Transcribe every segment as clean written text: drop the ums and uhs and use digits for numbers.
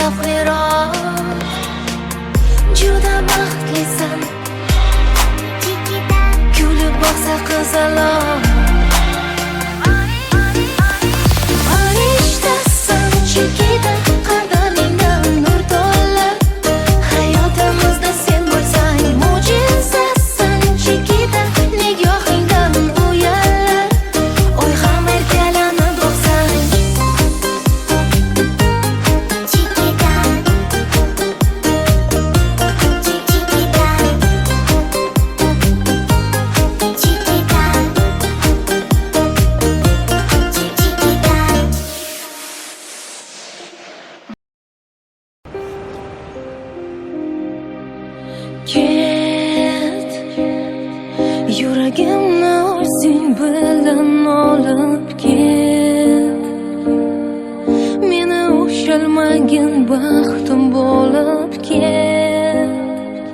zavqliroq. Juda baxtlisan, kulib boqsa qizaloq. Farishtasan chekida, qadamingdan nur to'lar. Hayotimizda sen bo'lsang mo'jizasan chekida, nigohingdan uyallar. Oy ham erkalanib boqsang ket, yuragimni o'zing bilan olib ket. Meni ushalmagin baxtim bo'lib ket.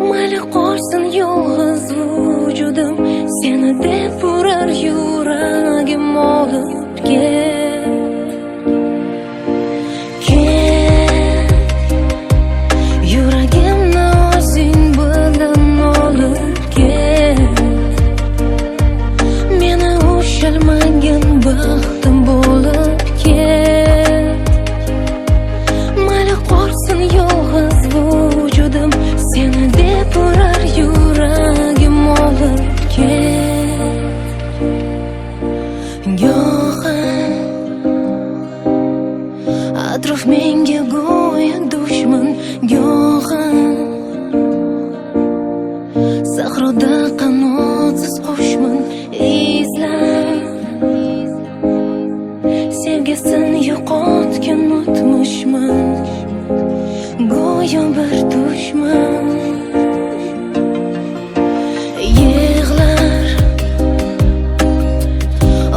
Mayli qolsin yolg'iz vujudim, seni deb urar yuragim olib ket. Yuragimni o'zing bilan olib ket. Meni ushalmagin baxtim bo'lib ket. Mayli qolsin yolg'iz vujudim, seni deb urar yuragim olib ket. Go'yo atrof menga go'yo dushman, go'yo sahroda qanotsiz qushman. Izlab sevgisini yo'qotgan o'tmishman, go'yo bir dushman. Yig'lar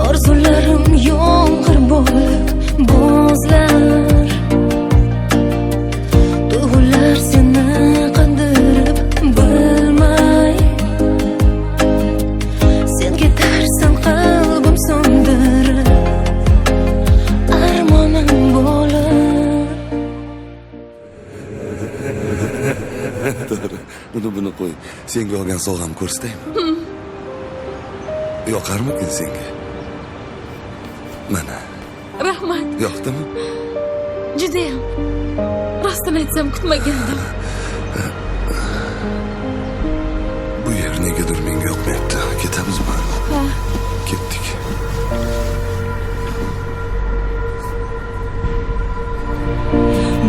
orzularim yomg'ir bo'lib bo'zlar. Tuyg'ular seni qandirib bilmay, sen ketarsan qalbim so'ndirib, armonim bo'lib. To'g'ri, buni qo'y. Senga olgan sovg'amni ko'rsataymi? Yoqarmikin senga? Mana. Rahmat. Yoqdimi? Judayam. Rostini aytsam kutmagandim. Bu yer negadir menga yoqmayapti. Ketamizmi? Ha. Ketdik.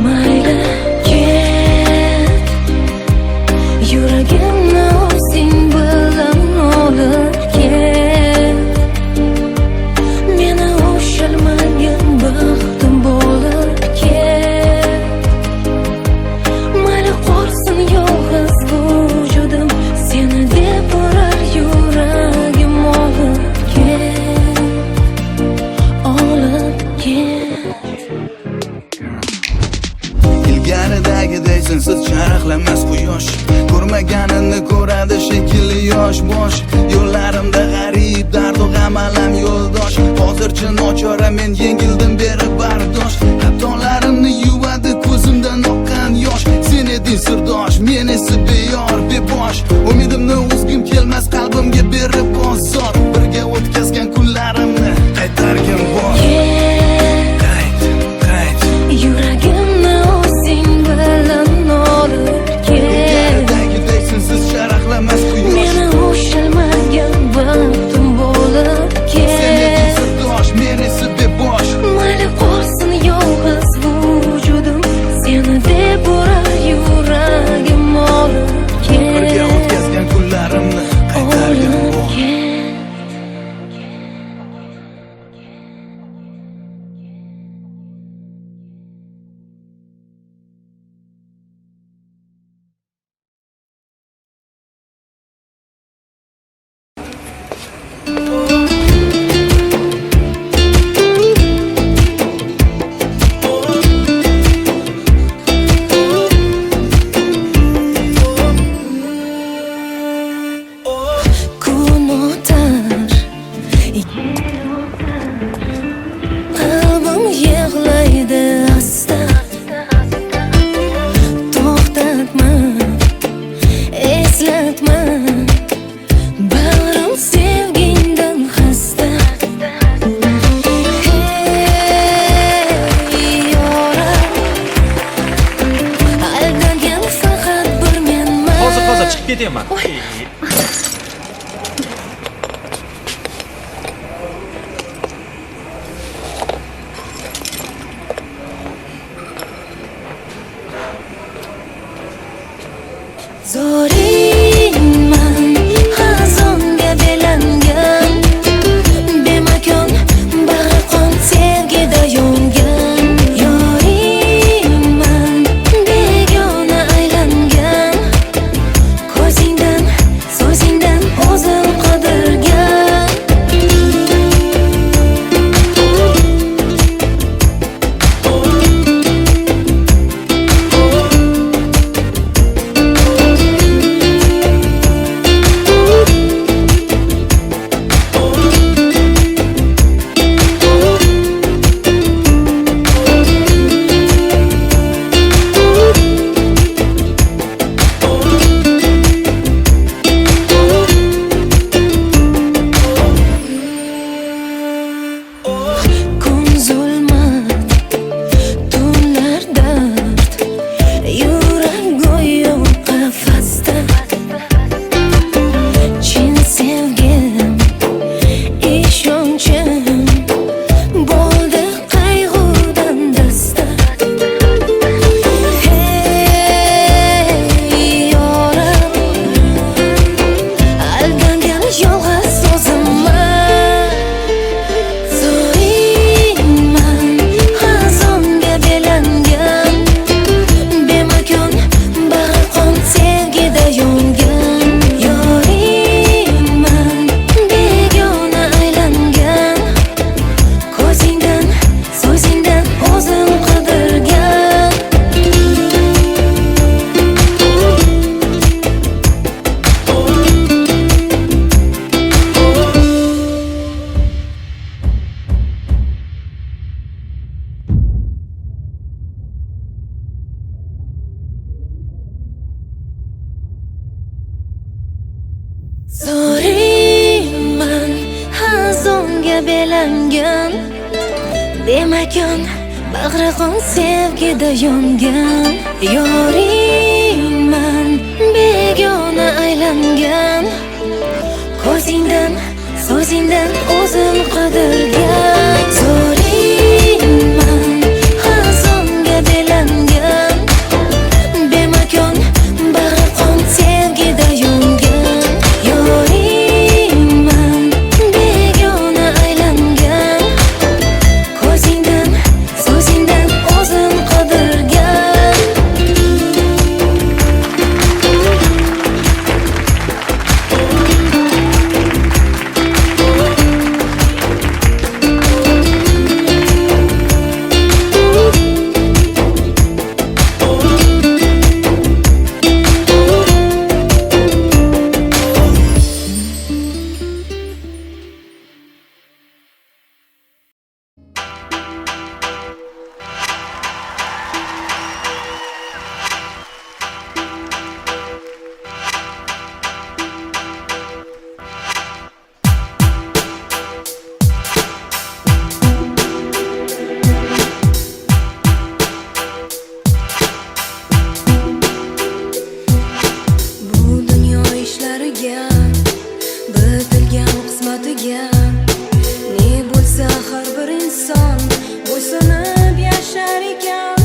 Mayli ket, yuragimni o'zing bilan olib ket. Meni ushalmagin baxtim bo'lib ket. Mayli qolsin yolg'iz vujudim, seni deb urar yuragim olib ket. Olib ket. Ilgaridagiday sensiz charaqlamas quyosh, ko'rmaganini ko'radi shekilli yosh bosh. Yo'llarimda g'arib dardu g'am alam yo'ldosh. Hozircha nochora men yengildim berib bardosh. Xatolarimni yuvadi ko'zimdan oqqan yosh. Sen eding sirdosh, men esa beyor bebosh. Umidimni uzgim kelmas qalbimga berib bozor. Birga o'tkazgan kunlarimni qaytargin bor. Yuragimni o'zing bilan olib ket. Ilgaridagiday sensiz charaqlamas quyosh, Meni ushalmagan baxtim bo'lib sen eding ket. sirdosh, men esa bebosh. Mayli qolsin yolg'iz vujudim, seni deb urar yuragim olib Birga ket. o'tkazgan kunlarimni qaytargin Olib bor. ket. Qalbim yig'laydi asta. deyman. Zoringman xazonga belangan bemakon bag'ri qon sevgida yongan yoringman begona aylangan ko'zingdan so'zingdan o'zim qidirgan kun zulmat tunlar dard yurak go'yo qafasda chin sevgim ishonchim bo'ldi qayg'udan dasta hey yorim aldangan yolg'iz o'zimman zoringman xazonga belangan bemakon bag'ri qon sevgida yongan yoringman begona aylangan ko'zingdan so'zingdan o'zim qidirgan zoringman xazonga belangan bemakon bag'ri qon sevgida yongan yoringman begona aylangan ko'zingdan so'zingdan o'zim qidirgan zoringman xazonga belangan bemakon bag'ri qon sevgida yongan yoringman begona aylangan ko'zingdan so'zingdan o'zim qidirgan bu dunyo ishlariga bitilgan qismatiga ne bo'lsa har bir inson bo'ysunib yashar ekan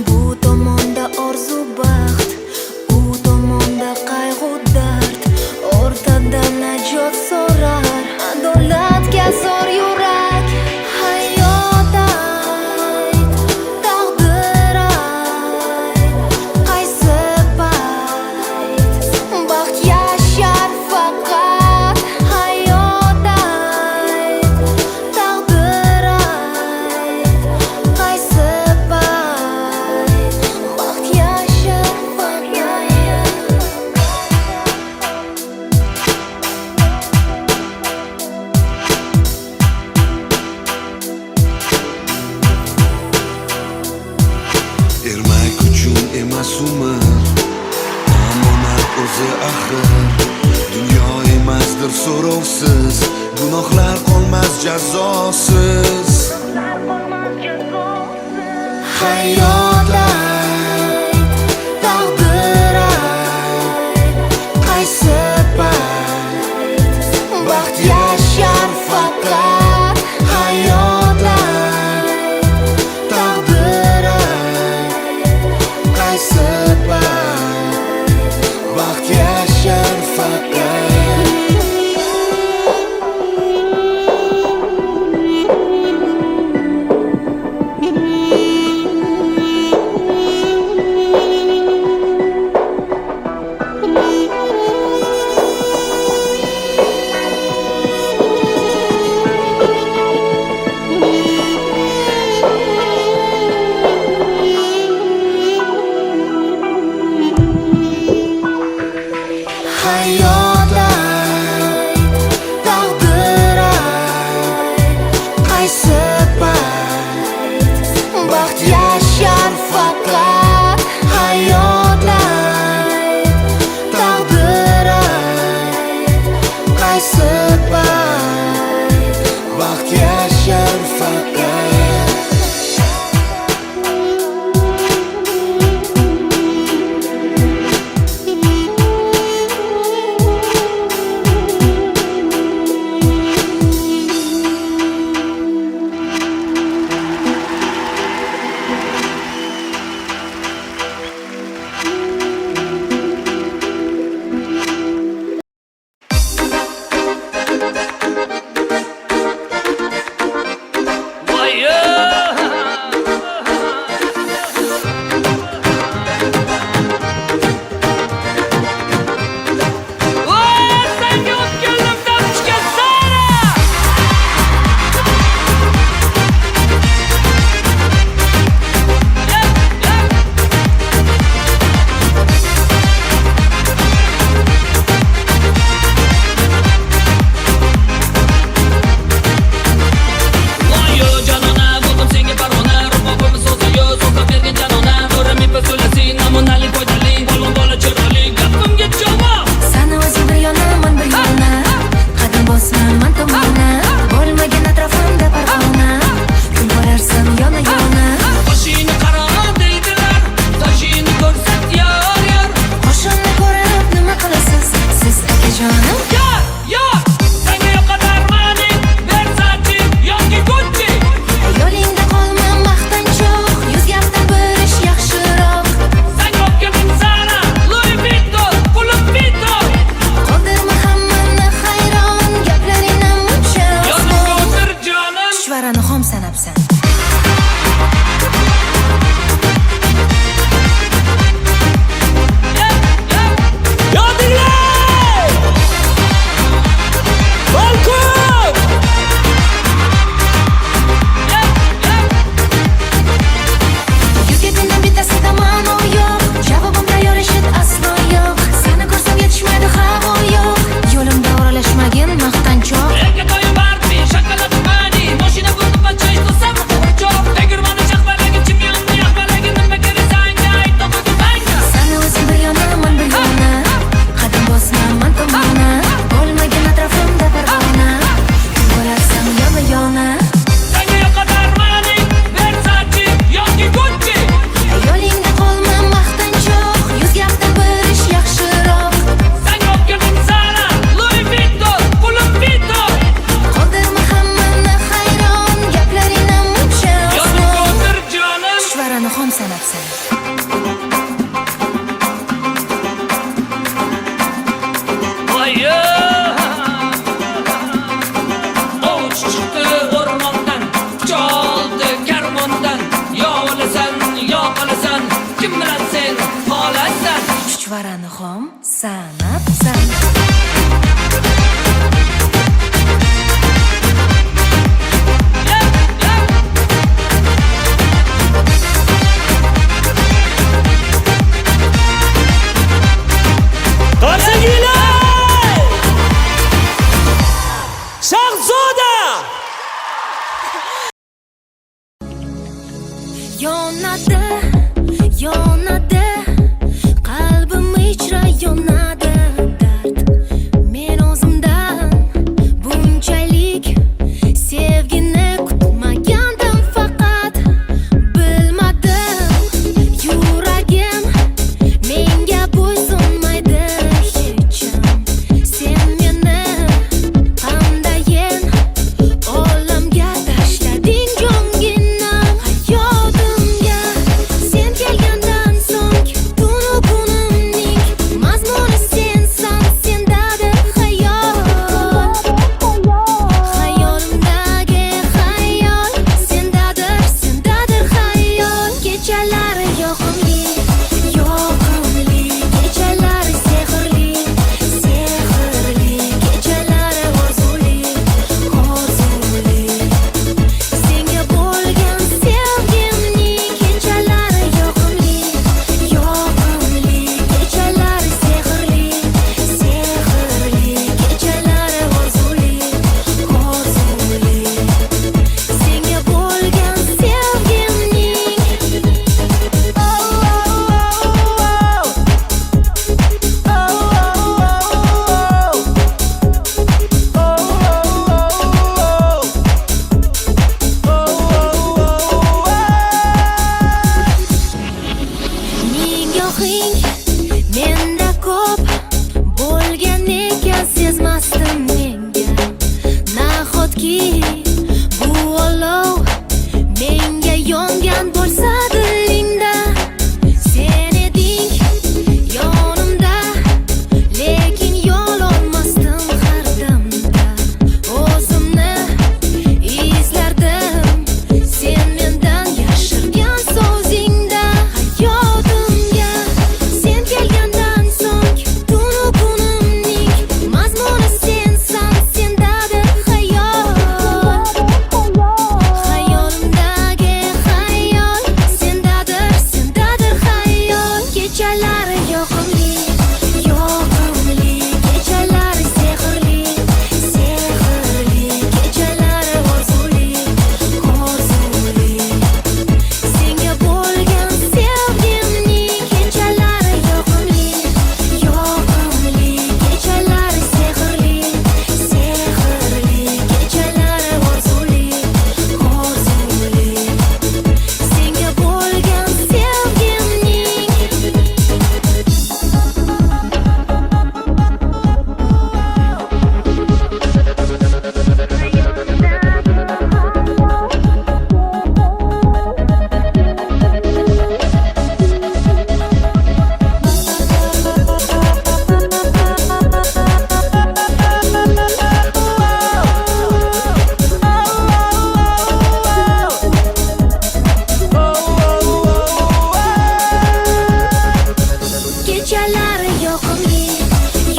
bu tomonda orzu baxt u tomonda qayg'u dard o'rtada najot so'rar adolatga zor yurak hayot ayt taqdir ayt qaysi payt baxt yashar faqat hayot ayt taqdir ayt qaysi payt baxt yashar faqat Ermak uchun emas umr omonat o'zi axir dunyo emasdir so'rovsiz gunohlar qolmas jazosiz hayot ayt taqdir ayt baxt yashar faqat hayotlar. Taqdir qaysi baxt yashar faqat. Chuchvarani xom sanabsan. Yonadi, qalbim ichra yonadi dard. Men o'zimdan bunchalik sevgini kutmagandim, faqat bilmadim. Yuragim menga bo'ysunmaydi hecham. Sen meni qanday afsuski bu olov menga yongan bo'lsa dilingda. Sen eding yonimda, lekin yo'l olmasdim har damda. O'zimni izlardim sen mendan yashirgan so'zingda. Hayotimga sen kelgandan so'ng tunu kunimning mazmuni sensan, sendadir hayot. Hayolimdagi hayol sendadir, sendadir hayol. Kechalari yoqimli, yoqimli, kechalari sehrli, sehrli, kechalari orzuli, orzuli. Senga bo'lgan sevgimning kechalari yoqimli, yoqimli, kechalari sehrli, sehrli, kechalari orzuli, orzuli. Senga bo'lgan sevgimning kechalari yoqimli,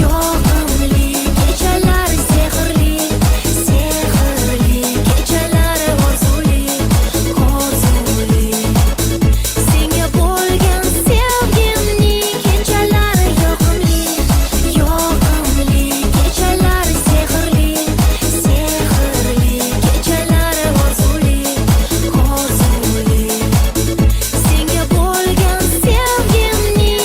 yoqimli, kechalari sehrli, sehrli, kechalari orzuli, orzuli. Senga bo'lgan sevgimning kechalari yoqimli, yoqimli, kechalari sehrli, sehrli, kechalari orzuli, orzuli. Senga bo'lgan sevgimning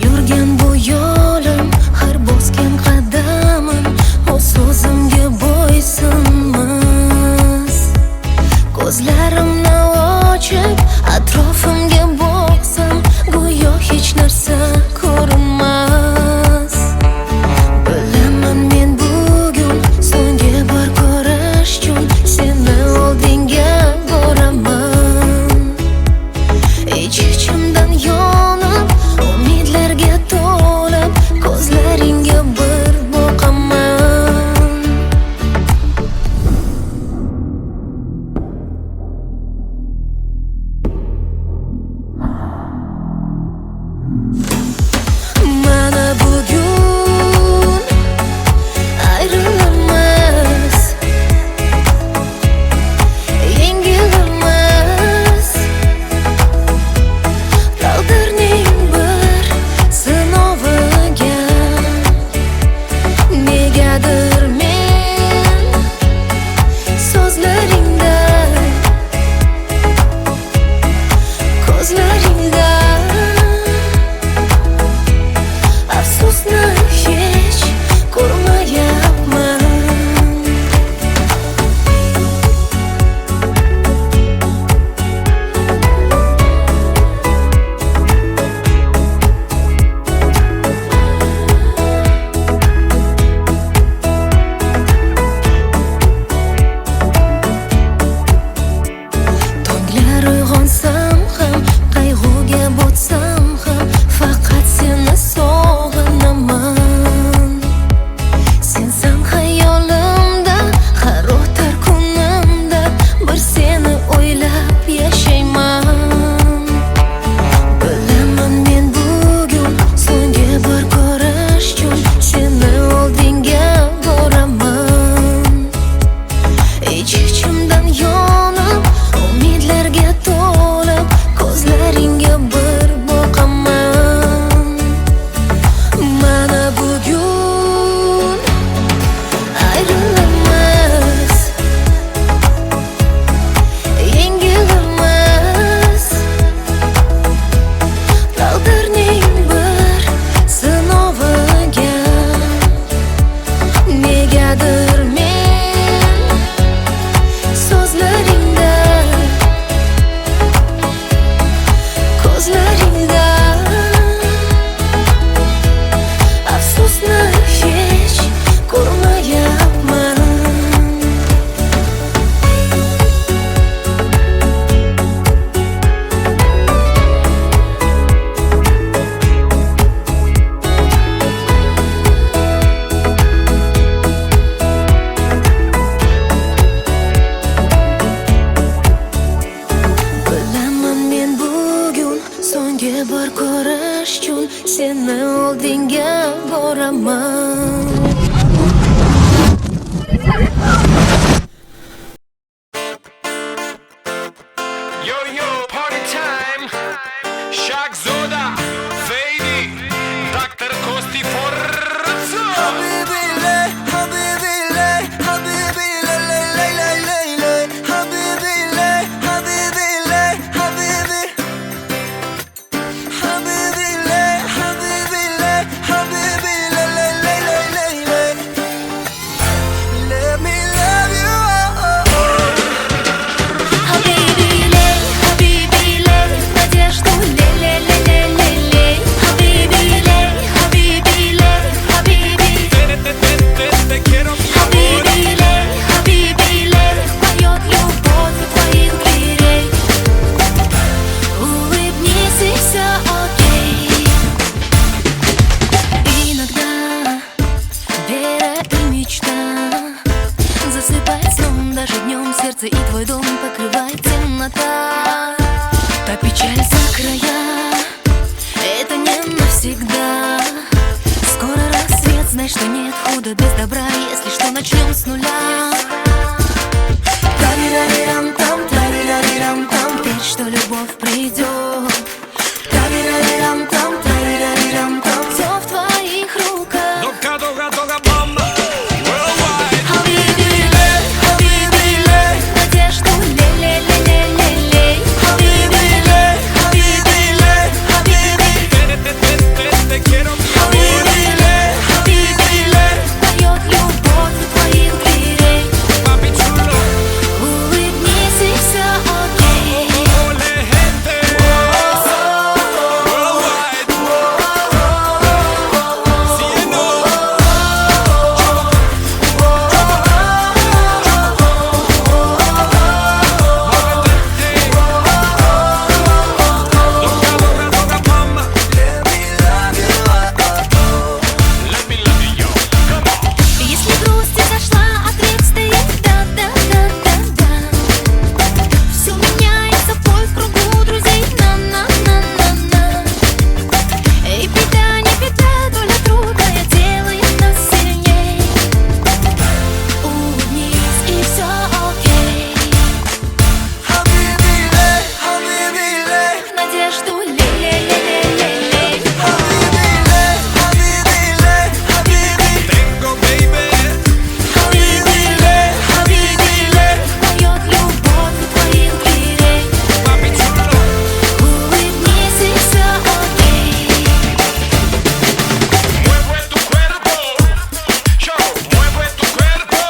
yurgan bu yo'lim, har bosgan qadamim o'z so'zimga bo'ysunmas. Ko'zlarimni ochib atrofimga boqsam, go'yo hech narsa ko'rinmas. Bilaman men bugun so'nggi bor ko'rish uchun seni oldinga boraman. Ich-ichimdan yonib, umidlarga to'lib, ko'zlaringga bir boqaman. Mana bugun ayrilamiz, yengilamiz. Taqdirning bir sinoviga negadir men so'zlaringda, ko'zlaringda afsusni hech ko'rmayapman. Tonglar uyg'onsam ham, qayg'uga botsam ham, faqat seni sog'inaman. Sensan hayolimda, har o'tar kunimda bir seni o'ylab yashayman. Bilaman men bugun so'nggi bor ko'rish uchun seni oldinga boraman. Ich-ichimdan yon сердце, и твой дом покрывает темнота. Та печаль за края, это не навсегда. Скоро рассвет, знай, что нет худа без добра. Если что, начнем с нуля. Тарирарирам-там, тарирарирам-там, верь, что любовь придет. Тарирарирам-там, тарирарирам-там, все в твоих руках. Хабиби-лей, хабиби-лей, надежду лей-лей-лей-лей-лей. Хабиби-лей, хабиби-лей, хабиби. Хабиби-лей, хабиби-лей, поет любовь у твоих дверей. Улыбнись, и все окей. Если грусть изошла, ответ стоит да-да-да-да-да. Все меняется, бой в кругу друзей, на-на-на-на-на. И беда, не беда, доля трудная делает нас сильней. Улыбнись, и все окей. Хабиби-лей, хабиби-лей, Надежду лей-лей-лей-лей-лей. хабиби-лей, хабиби-лей, хабиби. Хабиби-лей, хабиби-лей. Поет любовь у твоих дверей. Улыбнись, и все окей. Mueve tu cuerpo, yo mueve tu cuerpo,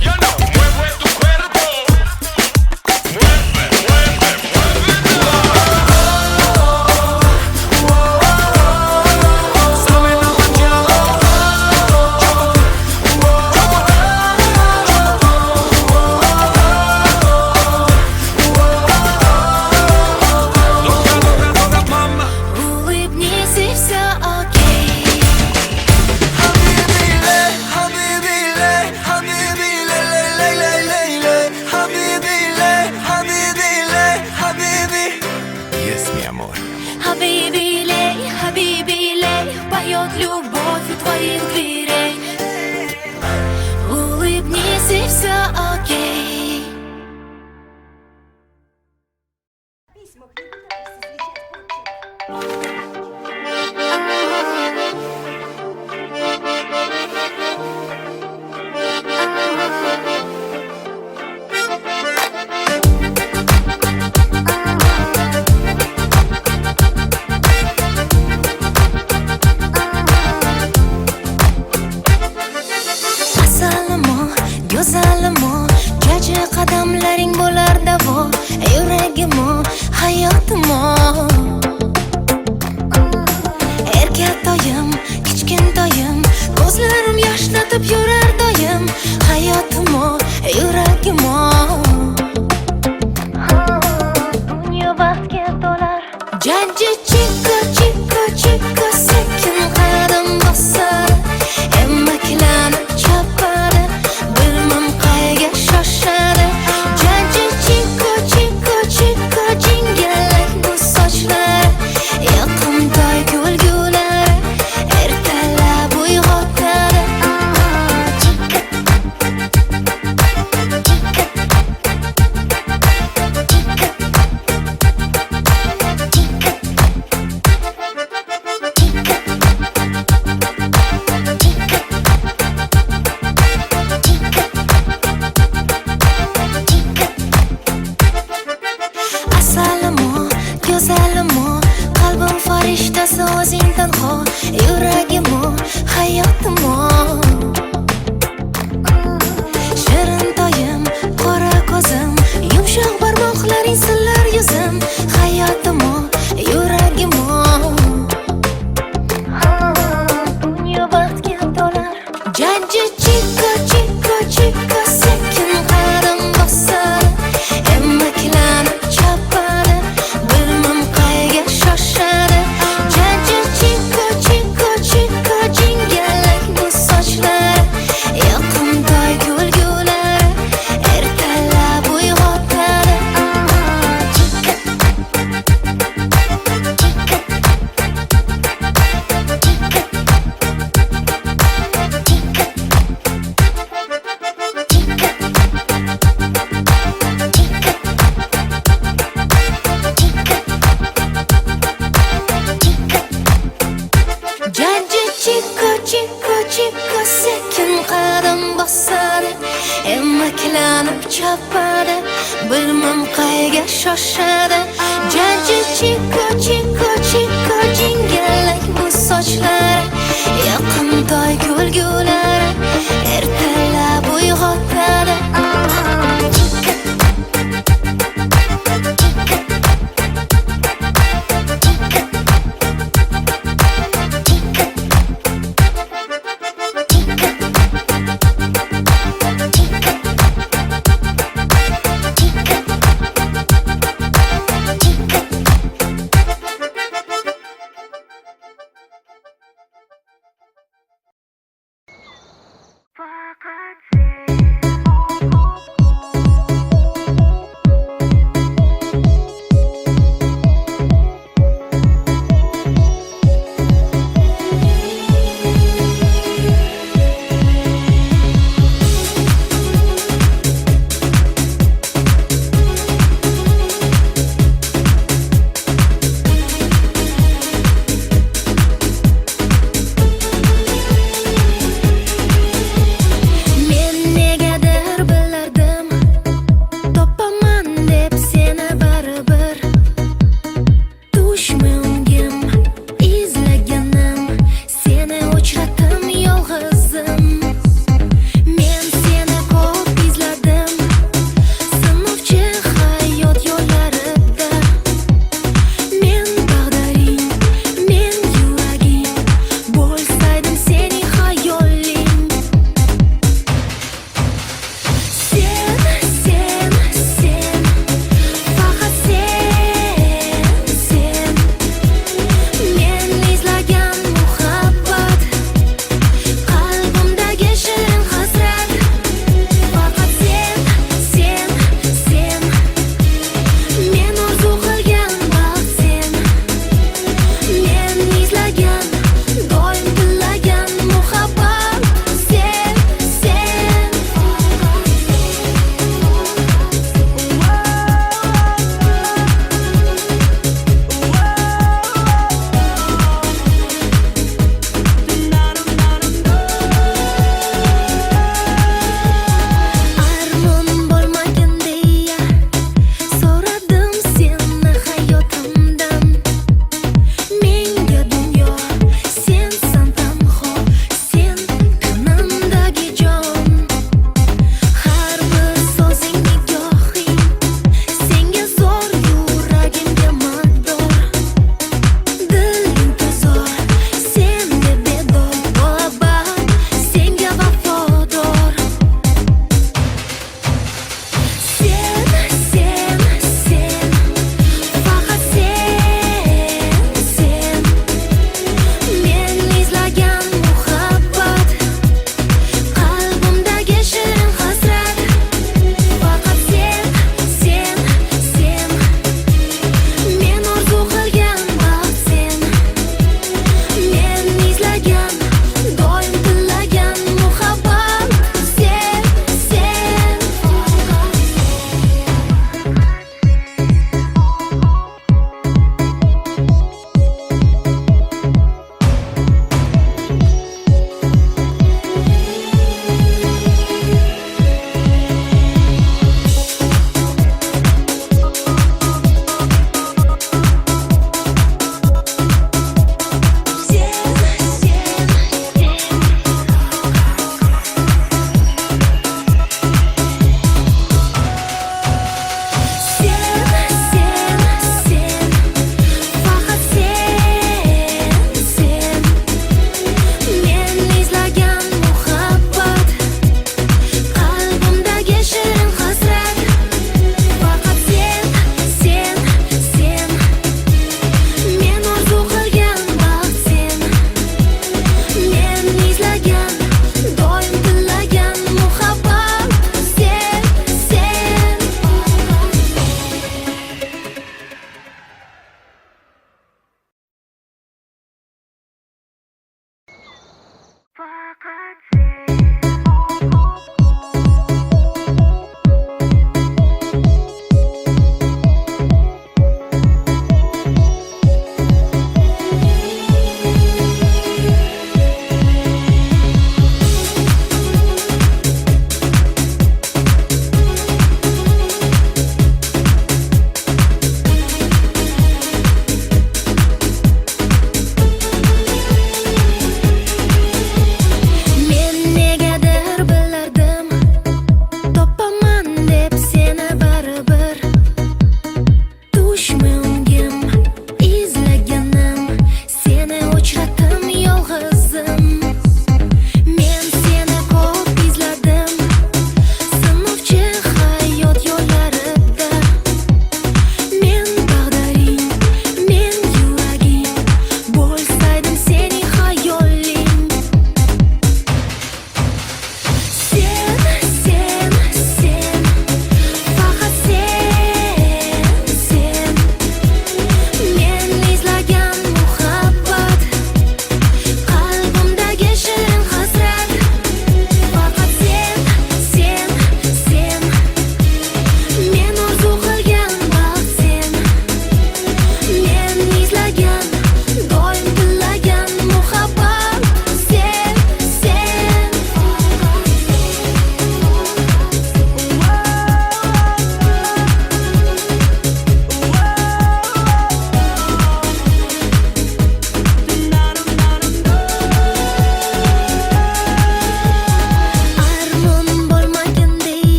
yo no mueve tu cuerpo, mueve, mueve, mueve. Sabe la mañana, toca mama. Улыбнись, и все окей. Хабиби-лей, хабиби-лей, хабиби-лей-лей-лей-лей-лей. Хабиби-лей, хабиби-лей, хабиби. Есть, mi amor. Хабиби-лей, хабиби-лей, поет любовь у твоих дверей. Улыбнись, и все окей. Asalamo, go'zalamo, jaji qadamlaring bo'lar davo. Yuragimo, hayotimo. Erkatoyim, kichkintoyim, ko'zlarim yoshlatib yurar doim. Hayotimo, yuragimo. Dunyo baxtga to'lar. Jaji chika, chika, chika, sekin qadam bosar. Emmaklanib chopadi, bilmam qayga shoshadi. Jaji chika, chika, chika, jingalak bu sochlari. Yoqimtoy kulgulari, ertalab uyg'otadi. Chika, Asalamo, go'zalamo, qalbim farishtasi o'zing tanho. Yuragimo, hayotimo. Shirin toyim, qora ko'zim, yumshoq barmoqlaring sillar yuzim. Hayotimo, yuragimo. Dunyo baxtga to'lar. Jaji chika, chika, chika, sekin qadam bosar. Emmaklanib chopadi, bilmam qayga shoshadi. Jaji chika, chika, chika. chopadi bilmam qayga shoshadi jajji chiko chiko chiko jingalak bu sochlari yaqintoy kulgulari ertalab uyg'otadi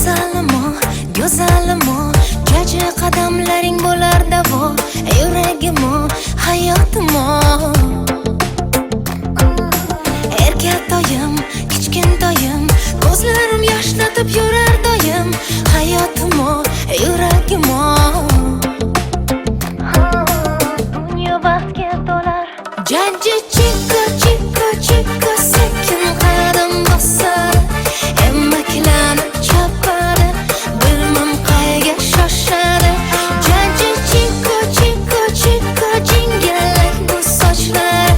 Asalimo, go'zalimo, jaji qadamlaring bo'lar davo. Yuragimo, hayotimo. Erkatoyim, kichkintoyim, ko'zlarim yoshlatib yurar doim. Hayotimo, yuragimo. Dunyo baxtga to'lar. Jaji chiko, chiko, chiko, sekin qadam bosar. Emaklanib chopadi, bilmam qayga shoshadi. Jaji chiko, chiko, chiko, jingalak bu sochlar.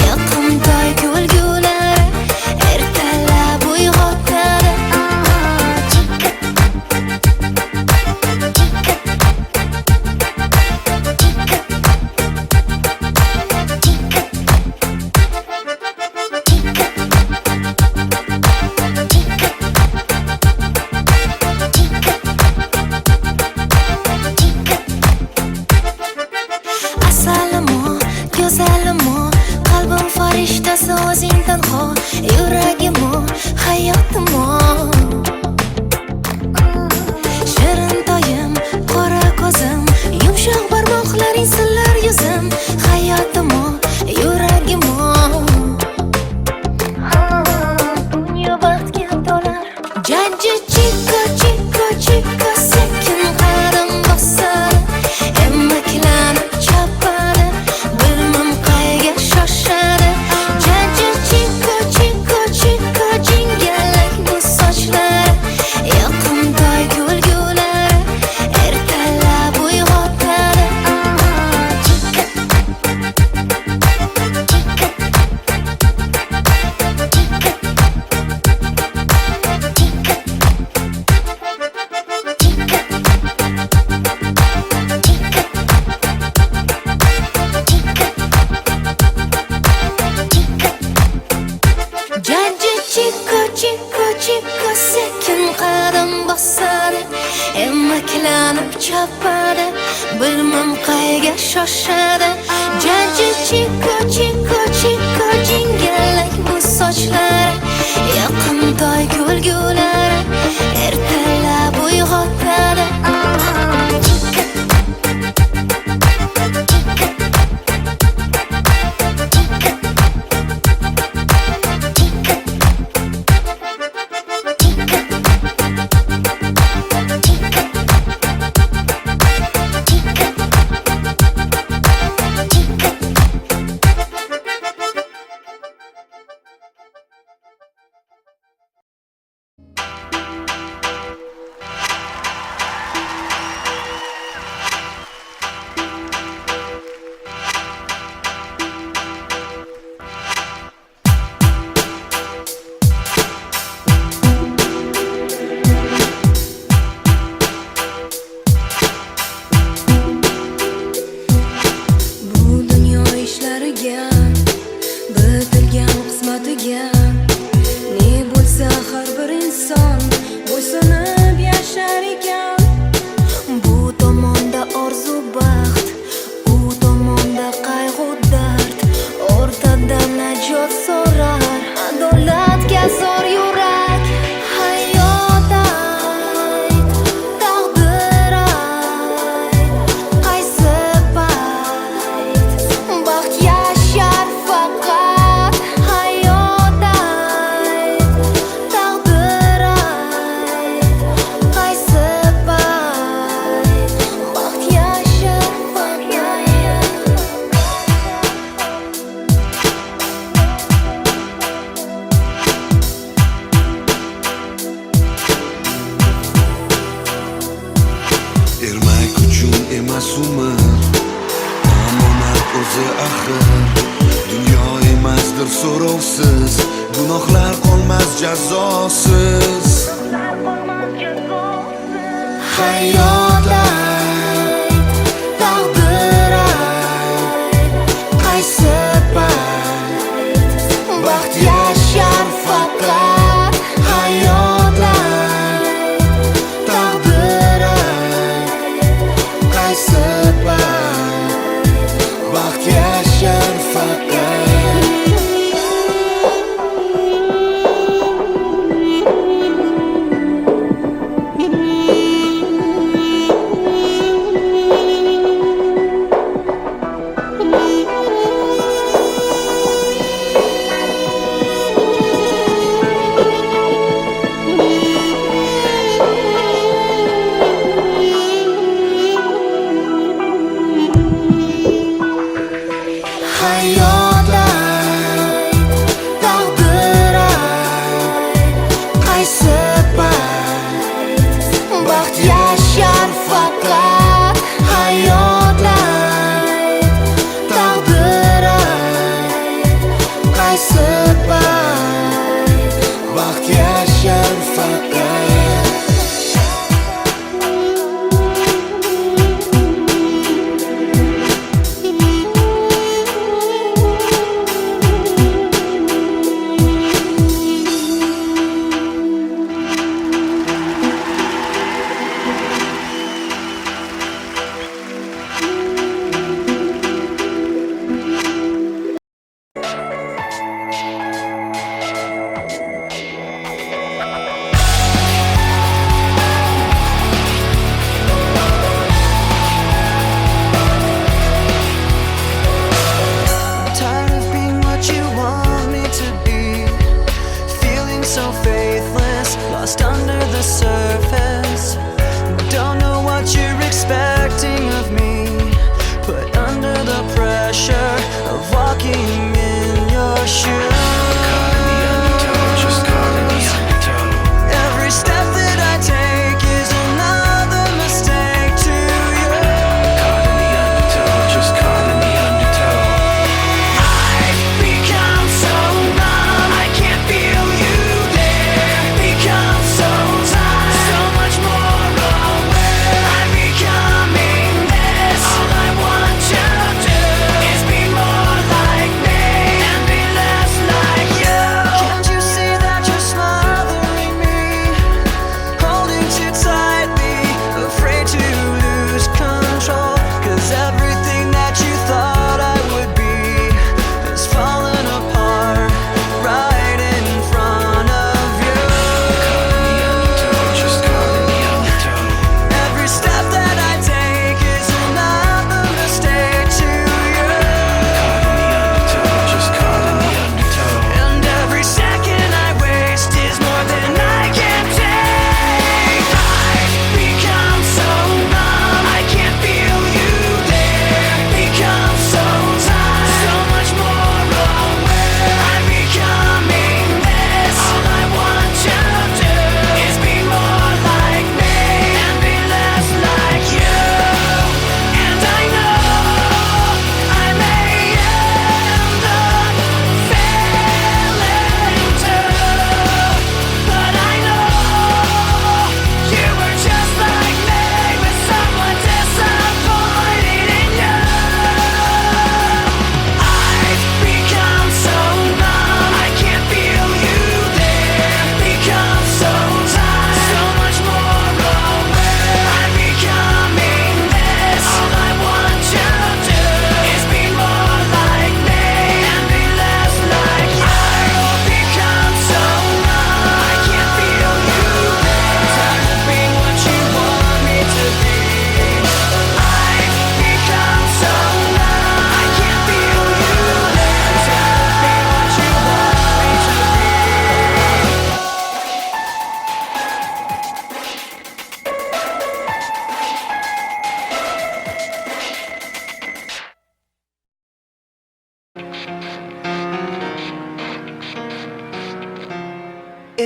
Yoqimtoy kulgulari, ertalab uyg'otadi. Asalimo, go'zalimo, qalbim farishtasi o'zing tanho. Yuragimo, hayotimo. Shirin toyim, qora ko'zim, yumshoq barmoqlaring sillar yuzim. Hayotimo, yuragimo. Dunyo baxtga to'lar. Jaji chiko, chiko, chiko, sekin qadam bosar. Emaklanib chopadi, bilmam qayga shoshadi. Jaji chiko, chiko, chiko, jingalak bu sochlar. Yoqimtoy kulgulari, ertalab uyg'otadi. Jaji chiko, chiko, chiko, sekin qadam bosadi. Emaklanib chopadi, bilmam qayga shoshadi. Jaji chiko, chiko, chiko, jingalak bu sochlar. Yoqimtoy kulgulari, ertalab uyg'otadi. Bu dunyo ishlariga, bitilgan qismatiga ne bo'lsa har bir inson bo'ysunib yashar ekan. Bu tomonda orzu baxt, u tomonda qayg'u dard. O'rtada najot so'rar, adolatga zor yurak. Hayot ayt, taqdir ayt, qaysi payt baxt yashar faqat. Hayot ayt, taqdir ayt, qaysi payt baxt yashar faqat. Ermak uchun emas umr, omonat o'zi axir. Dunyo emasdir so'rovsiz, gunohlar qolmas jazosiz. Hayot ayt, taqdir ayt, qaysi payt baxt yashar faqat. Hayot ayt, taqdir ayt, qaysi payt baxt yashar faqat.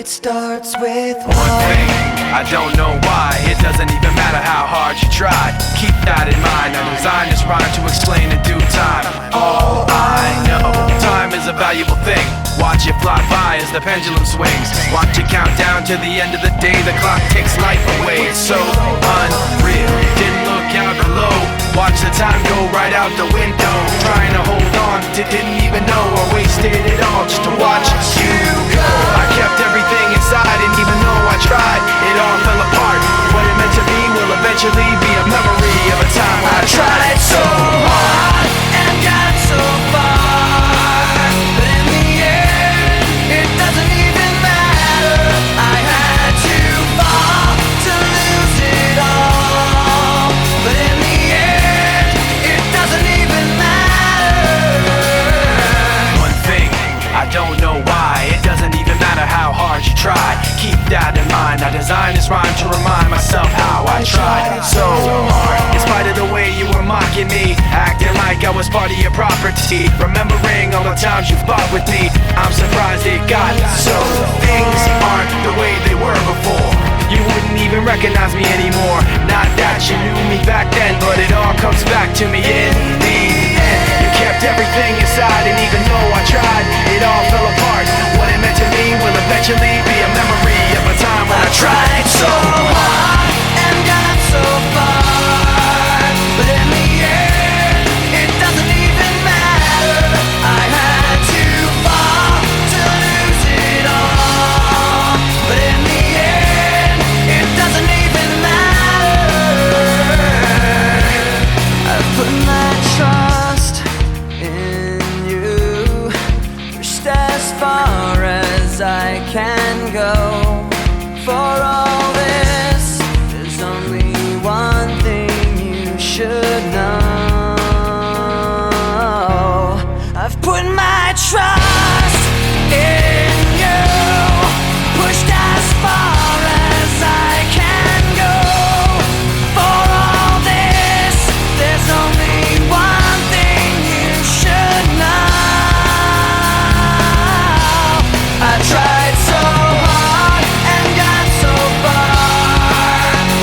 it starts with One thing, I don't know why. It doesn't even matter how hard you try. Keep that in mind. I designed this rhyme to explain in due time. All I know, time is a valuable thing. Watch it fly by as the pendulum swings. Watch it count down to the end of the day. The clock takes life away. It's so unreal. Didn't look out below. Watch the time go right out the window. Trying to hold on, didn't even know I wasted it all just to watch you go. I kept everything inside, and even though I tried, it all fell apart. What it meant to be will eventually be a memory of a time when I tried so hard and got so far, but in the end, it doesn't even matter. I had to fall to lose it all, but in the end, it doesn't even matter. One thing, I don't know why. It doesn't even matter how hard you try. Keep that in mind. I designed this rhyme to remind myself how I tried so hard. In spite of the way you were mocking me, acting like I was part of your property, remembering all the times you fought with me, I'm surprised it got so. Things aren't the way they were before. You wouldn't even recognize me anymore. Not that you knew me back then, but it all comes back to me in the end. You kept everything inside, and even though I tried, it all fell apart. What it meant to me will eventually be a memory of a time when I tried so hard and got so far, but in the end, it doesn't even matter. I had to fall to lose it all, but in the end, it doesn't even matter. I put my trust in you, pushed as far as I can go. For all this, there's only one thing you should know. I've put my trust in you, pushed as far as I can go. For all this, there's only one thing you should know. I tried so hard and got so far,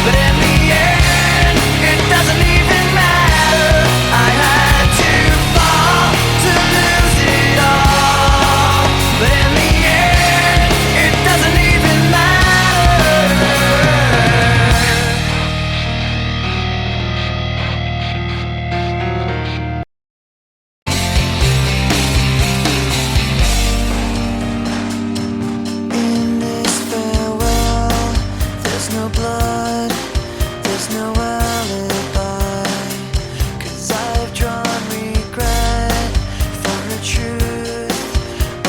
but in the end, it doesn't even matter. I had to fall to lose it all, but in the end, it doesn't even matter. In this farewell, there's no blood, there's no alibi, 'cause I've drawn regret for the truth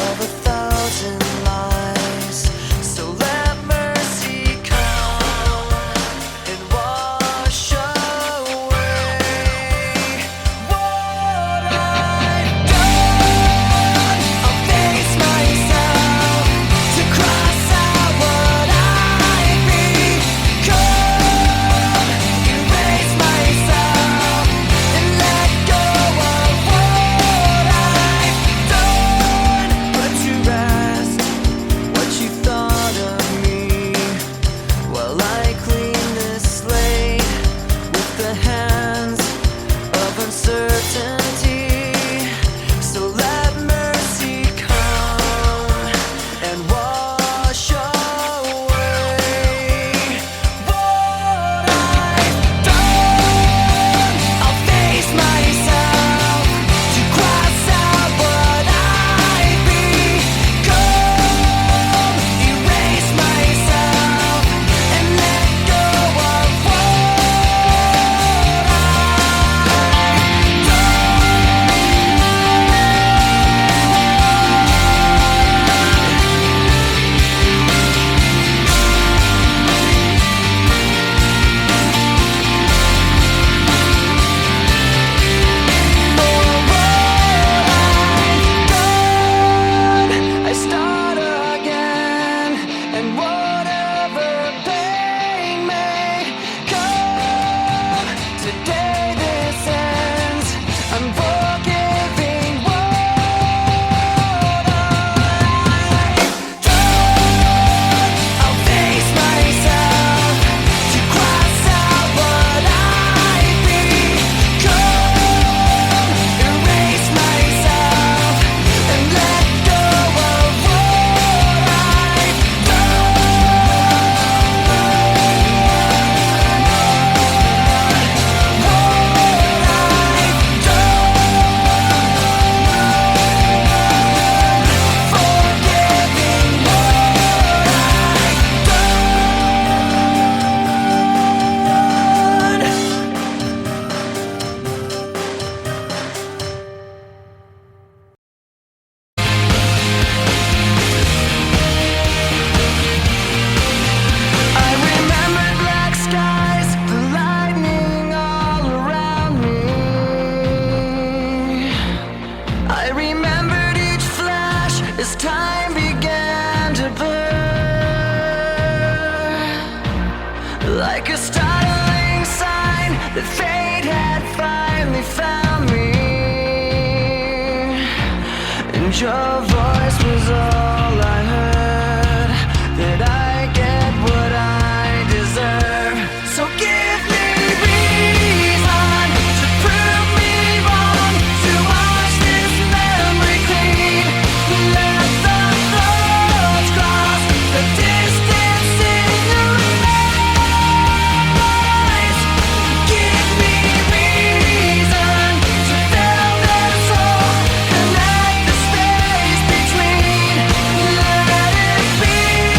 of 1,000 lies. So let mercy come and wash away what I've done. I'll face myself to cross out what I've become. a startling sign that fate had finally found me. And your voice was all I heard, that I get what I deserve. So give me reason to prove me wrong, to wash this memory clean. Let the thoughts cross the distance in your eyes. Give me reason to fill this hole, connect the space between. Let it be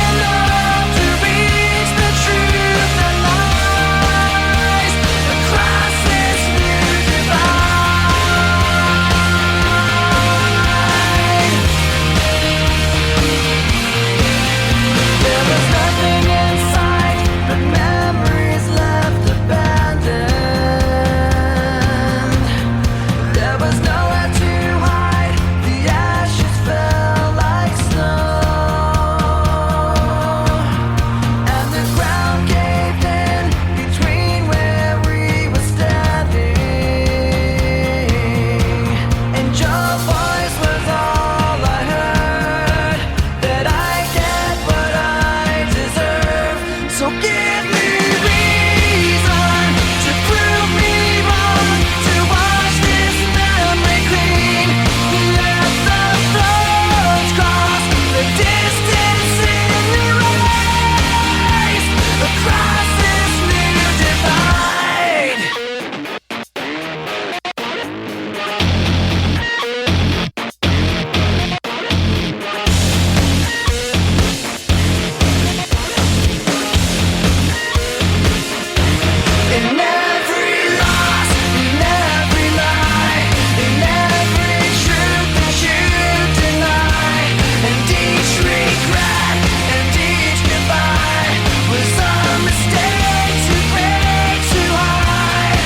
enough to reach the truth that lies across this new divide. There was nothing in sight but memories left abandoned. There was nowhere to hide, the ashes fell like snow, and the ground caved in between where we were standing. And your voice was all I heard, that I get what I deserve. So give me reason to prove me wrong, to wash this memory clean. Let the thoughts cross the distance in your eyes across this new divide. In every loss, in every lie, in every truth that you deny, and each regret and each goodbye was a mistake too great to hide.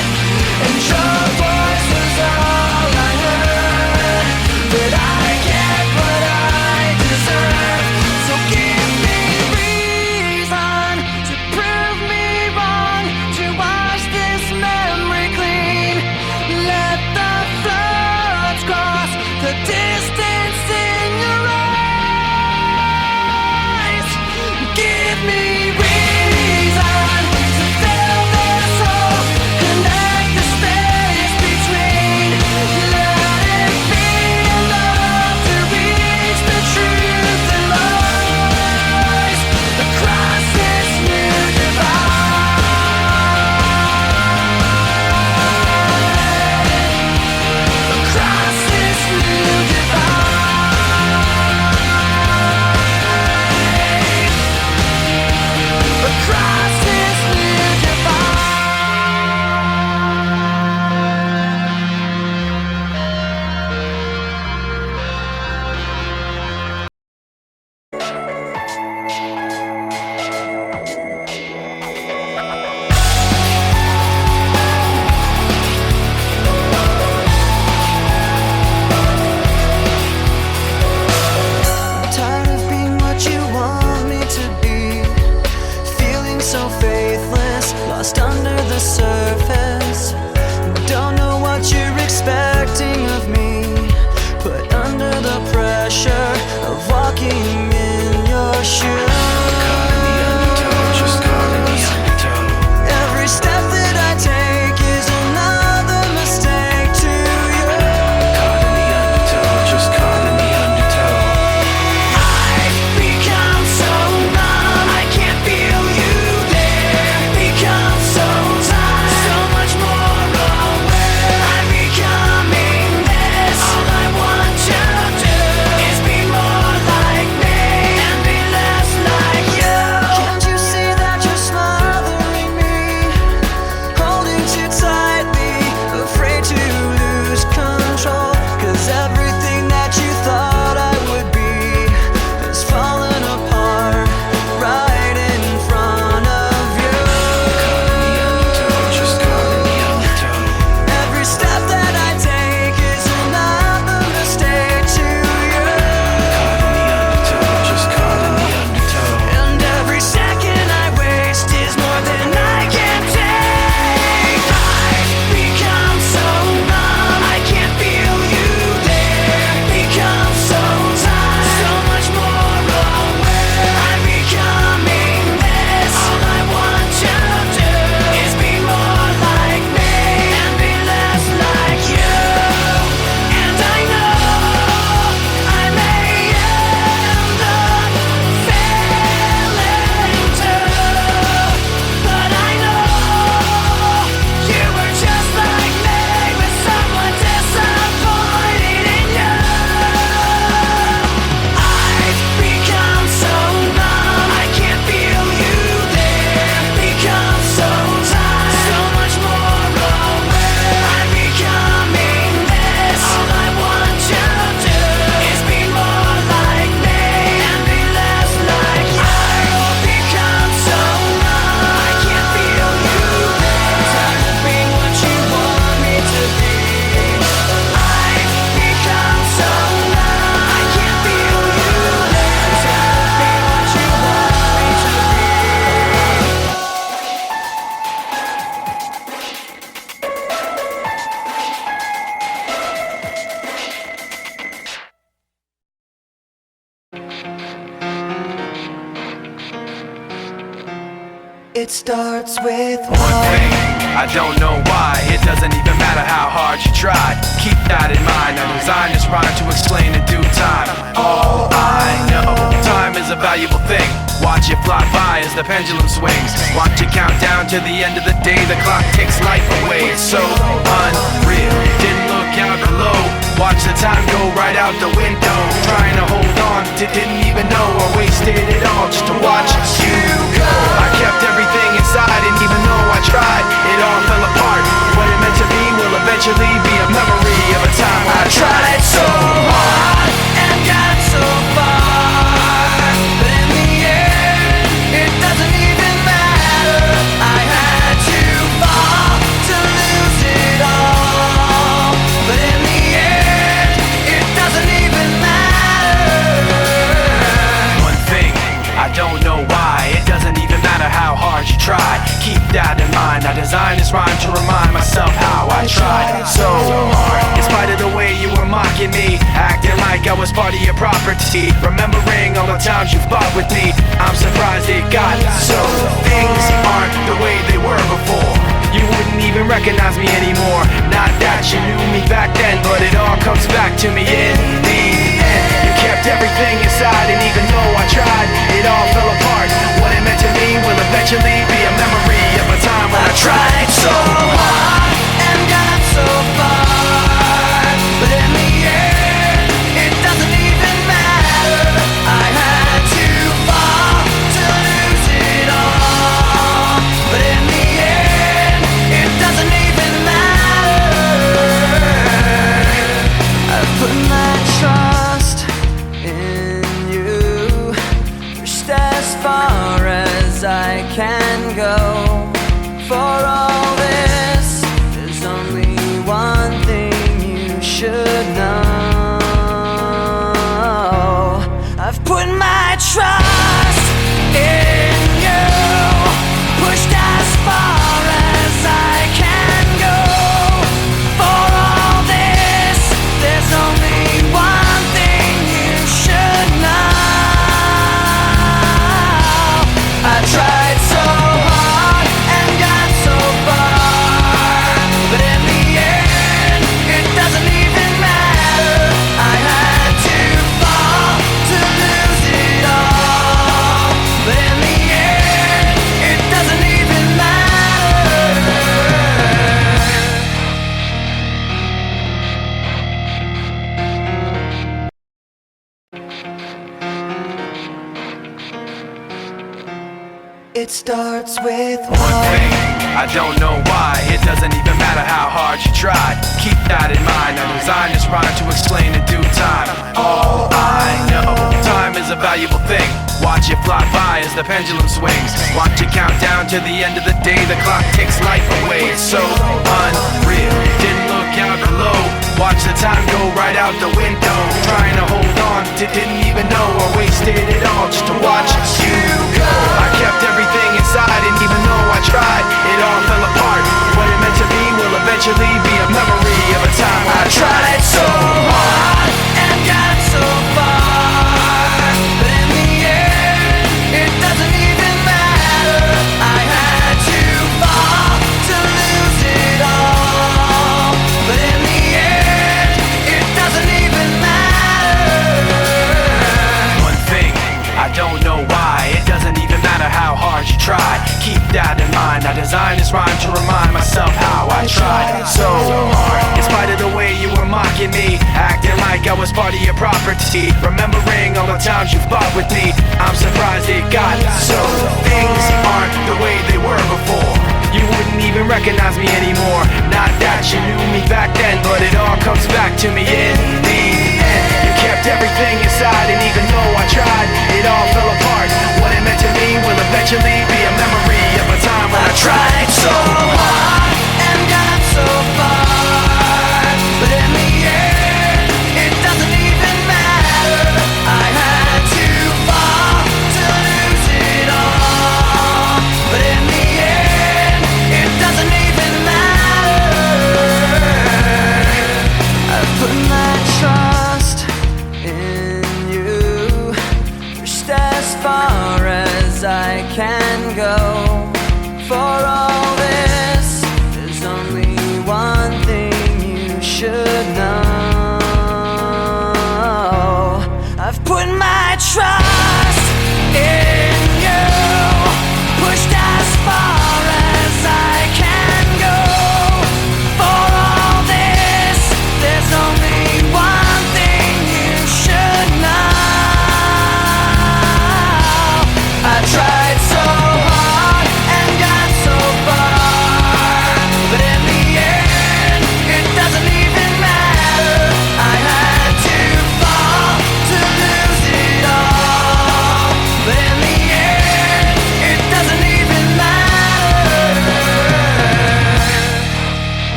And your voice was all I heard, that I get what I deserve. So give me reason to prove me wrong, to wash this memory clean. Let the floods cross the distance in your eyes. Give me reason to fill this hole, connect the space between. Let it be enough to reach the truth that lies across this new divide. Across this new divide. Across this new tired of being what you want me to be, feeling so faithless, lost under the surface. Don't know what you're expecting of me, put under the pressure of walking in your shoes. Every step that I take is another mistake to you. I've become so numb, I can't feel you there. Become so tired, so much It starts with one thing. I don't know why, it doesn't even matter how hard you try. Keep that in mind, I designed this rhyme to explain in due time. All I know, time is a valuable thing. Watch it fly by as the pendulum swings. Watch it count down to the end of the day. The clock takes life away, it's so unreal. Didn't look out below, watch the time go right out the window. Trying to hold on, didn't even know I wasted it all just to watch you go. I kept everything inside, and even though I tried, it all fell apart. What it meant to be will eventually be a memory of a time when I tried so hard and got so far, but in the end, it doesn't even matter. I had to fall to lose it all, but in the end, it doesn't even matter. One thing, I don't know why, it doesn't even matter how hard you try. Keep that in mind, I designed this rhyme to remind myself how I tried so hard. In spite of the way you were mocking me, acting like I was part of your property, remembering all the times you fought with me, I'm surprised it got so. Things aren't the way they were before. You wouldn't even recognize me anymore. Not that you knew me back then, but it all comes back to me in the end. You kept everything inside, and even though I tried, it all fell apart. What it meant to me will eventually be a memory of a time when I tried so hard and got so far, but in the end, it doesn't even matter. I had to fall to lose it all, but in the end, it doesn't even matter. I put my trust in you, pushed as far as I can go. For all this, there's only one thing you should know. I've put my trust in you, pushed as far as I can go. For all this, there's only one thing you should know. I tried so hard and got so far, but in the end, it doesn't even matter. I had to fall to lose it all, but in the end, it doesn't even matter. It starts with one thing. I don't know why, it doesn't even matter how hard you try. Keep that in mind, I designed this rhyme to explain in due time. All I know, time is a valuable thing. Watch it fly by as the pendulum swings. Watch it count down to the end of the day. The clock takes life away, it's so unreal. Didn't look out below, watch the time go right out the window. Trying to hold on, didn't even know I wasted it all just to watch you go. I kept everything inside, and even though I tried, it all fell apart. What it meant to be will eventually be a memory of a time when I tried so hard and got so far, but in the end, it doesn't even matter. I had to fall to lose it all, but in the end, it doesn't even matter. One thing, I don't know why, it doesn't even matter how hard you try. Keep that in mind, I designed this rhyme to remind myself how I tried so hard. In spite of the way you were mocking me, acting like I was part of your property, remembering all the times you fought with me, I'm surprised it got so. Things aren't the way they were before.